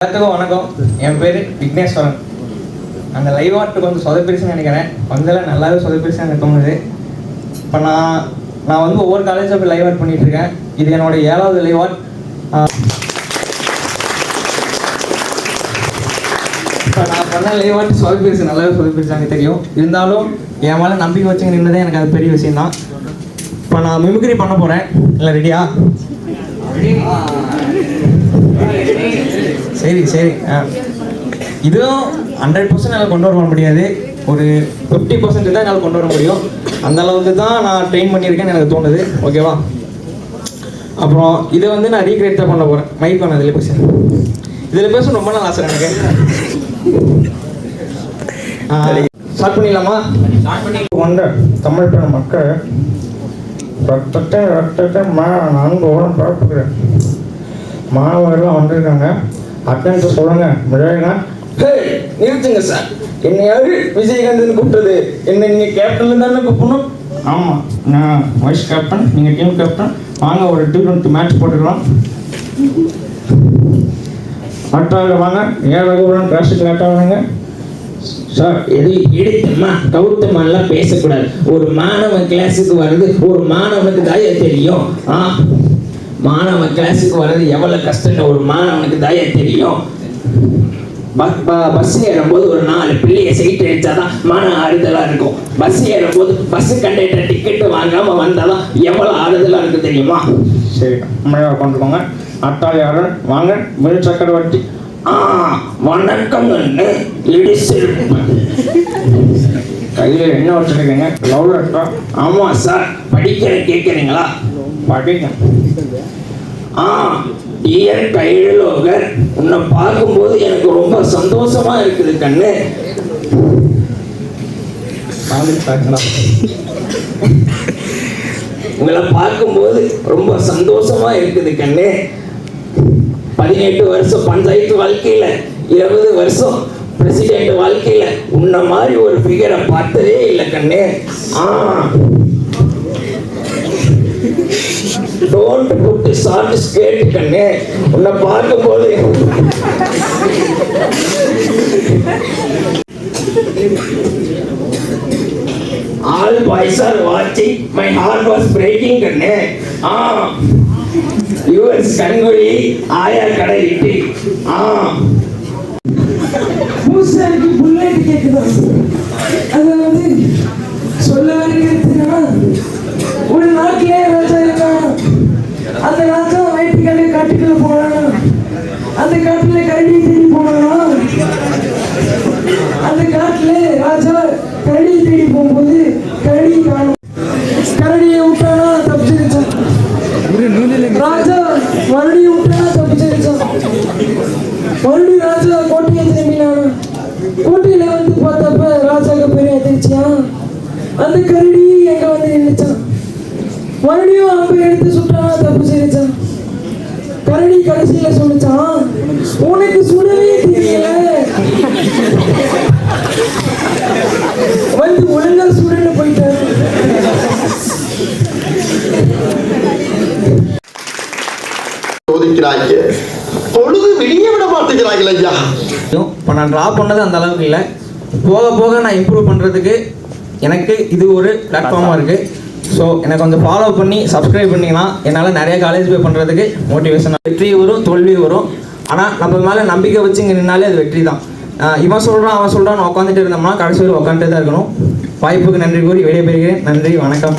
எல்லாத்துக்கும் வணக்கம். என் பேர் விக்னேஸ்வரன். அந்த லைவ் ஆர்ட் கொஞ்சம் சொதப்பிடுச்சுன்னு நினைக்கிறேன். கொஞ்சம் நல்லாவே சொதப்பிடுச்சுன்னு எனக்கு தோணுது. இப்போ நான் வந்து ஒவ்வொரு காலேஜில் போய் லைவ் ஆர்ட் பண்ணிகிட்டு இருக்கேன். இது என்னோட 7வது லைவ் ஆர்ட். இப்போ நான் பண்ண லைவ் ஆர்ட் சொதப்பிடுச்சு, நல்லாவே சொதப்பிடுச்சு எனக்கு தெரியும். இருந்தாலும் என் மேலே நம்பிக்கை வச்சுங்க நின்றதே எனக்கு அது பெரிய விஷயம்தான். இப்போ நான் மிமிக்ரி பண்ண போகிறேன். இல்லை ரெடியா? சரி சரி. இதுவும் 100% என்னால் கொண்டு வர முடியாது. ஒரு 50% தான் என்னால் கொண்டு வர முடியும். அந்த அளவுக்கு தான் நான் ட்ரெயின் பண்ணியிருக்கேன்னு எனக்கு தோணுது. ஓகேவா? அப்புறம் இதை வந்து நான் ரீக்ரியேட் தான் பண்ண போகிறேன். மைக் பண்ண இதில் பேச ரொம்ப நாள் ஆசை எனக்கு. ஸ்டார்ட் பண்ணிடலாமா? கொண்ட தமிழ் பெண் மக்கள் ரத்தத்தை நான்கு ஓரம் பரப்புகிறேன். மாணவர்கள்லாம் வந்திருக்காங்க. அட்டன்ஸ் சொல்லுங்க. முடியுங்க. நிறுத்துங்க சார். என்னை யாரு விஜயகாந்த் கூப்பிட்டது? என்ன நீங்க கேப்டன்ல தானே கூப்பிடணும்? ஆமாம், நான் வைஸ் கேப்டன், நீங்கள் டீம் கேப்டன். வாங்க ஒரு T20 மேட்ச் போட்டுக்கலாம். ஆட்டாக வாங்க. ஏழகுடன் கிளாஸுக்கு லேட்டாக சார். எது எடுத்தமா கவுத்தமாலாம் பேசக்கூடாது. ஒரு மாணவன் கிளாஸுக்கு வர்றது ஒரு மாணவனுக்கு தான் தெரியும். மாணவன் கிளாஸுக்கு வர்றது எவ்வளோ கஷ்டம்னு ஒரு மாணவனுக்கு தான் தெரியும். பஸ் ஏறும்போது ஒரு 4 பிள்ளைய சீட் அடிச்சாதான் மன ஆறுதலாக இருக்கும். பஸ் ஏறும்போது பஸ் கண்டக்டர் டிக்கெட்டு வாங்காமல் வந்தாதான் எவ்வளோ ஆறுதலாக இருக்கு தெரியுமா? சரி, அம்மையாக கொண்டுக்கோங்க. அட்டாளியாரன் வாங்க. மில் சக்கரவர்த்தி. வணக்கங்கன்னு இடிச்சு கையில் என்ன வச்சுருக்கீங்க? லவ் லெட்டரா? ஆமாம் சார். படிக்கிறேன், கேட்குறீங்களா? படிங்க. டியர் கைழலோகர், உன்னை பார்க்கும்போது எனக்கு ரொம்ப சந்தோஷமா இருக்குது கண்ணு. உங்களை பார்க்கும்போது ரொம்ப சந்தோஷமா இருக்குது கண்ணு. 18 வருஷம் பஞ்சாயத்து வாழ்க்கையில, 20 வருஷம் பிரசிடென்ட் வாழ்க்கையில உன்ன மாதிரி ஒரு ஃபிகரை பார்த்ததே இல்லை கண்ணு. டோன்ட் புட் ஷார்ட் ஸ்கர்ட் கண்ணு. உன்னை பார்க்கும்போது ஆல் பாய்ஸ் ஆர் வாட்சிங், மை ஹார்ட் வாஸ் பிரேக்கிங் கண்ணு. யுவர்ஸ் கண்குழி ஆயா கடை இட்டி. பூசாரிக்கு புல்லட் கேட்குதா? அதை வந்து சொல்ல வருகிறதுனா, ஒரு நாட்டிலே ராஜா இருக்கான். அந்த ராஜா வயிற்றுக்காலே காட்டுக்குள்ள போனான். அந்த காட்டுல கரடியை தேடி போனான். அந்த காட்டுல ராஜா கரடியை தேடி போகும்போது கரடியை காணும். கரடியை விட்டானா தப்பிச்சிருச்சான். ராஜா மறுபடியும் விட்டானா தப்பிச்சிருச்சான். மறுபடியும் ராஜா கோட்டையை திரும்பினான். கோட்டையில வந்து பார்த்தப்ப ராஜாக்கு பெரிய அதிர்ச்சியா. அந்த கரடி எங்க வந்து நின்றுச்சான். மறுபடியும் அம்பை எடுத்து சுட்டானா தப்பிச்சிருச்சான். கரடி கடைசியில சொல்லிச்சான், உனக்கு சுடவே தெரியல, வந்து ஒழுங்கா சுடன்னு போயிட்டாரு. பொழுது வெளியே விட மாட்டேங்கிறாங்க ஐயா. இப்போ நான் ட்ரா பண்ணது அந்த அளவுக்கு இல்லை. போக போக நான் இம்ப்ரூவ் பண்ணுறதுக்கு எனக்கு இது ஒரு பிளாட்ஃபார்மாக இருக்குது. ஸோ எனக்கு கொஞ்சம் ஃபாலோ பண்ணி சப்ஸ்கிரைப் பண்ணிங்கன்னா என்னால் நிறைய காலேஜ் போய் பண்ணுறதுக்கு மோட்டிவேஷன். வெற்றி வரும், தோல்வி வரும். ஆனால் நம்ம மேலே நம்பிக்கை வச்சு இங்கே நின்னாலே அது வெற்றி தான். இவன் சொல்கிறான் அவன் சொல்கிறான் உட்காந்துட்டு இருந்தோம்னா கடைசி வரை உட்காந்துட்டு தான் இருக்கணும். வாய்ப்புக்கு நன்றி கூறி விடைபெறுகிறேன். நன்றி, வணக்கம்.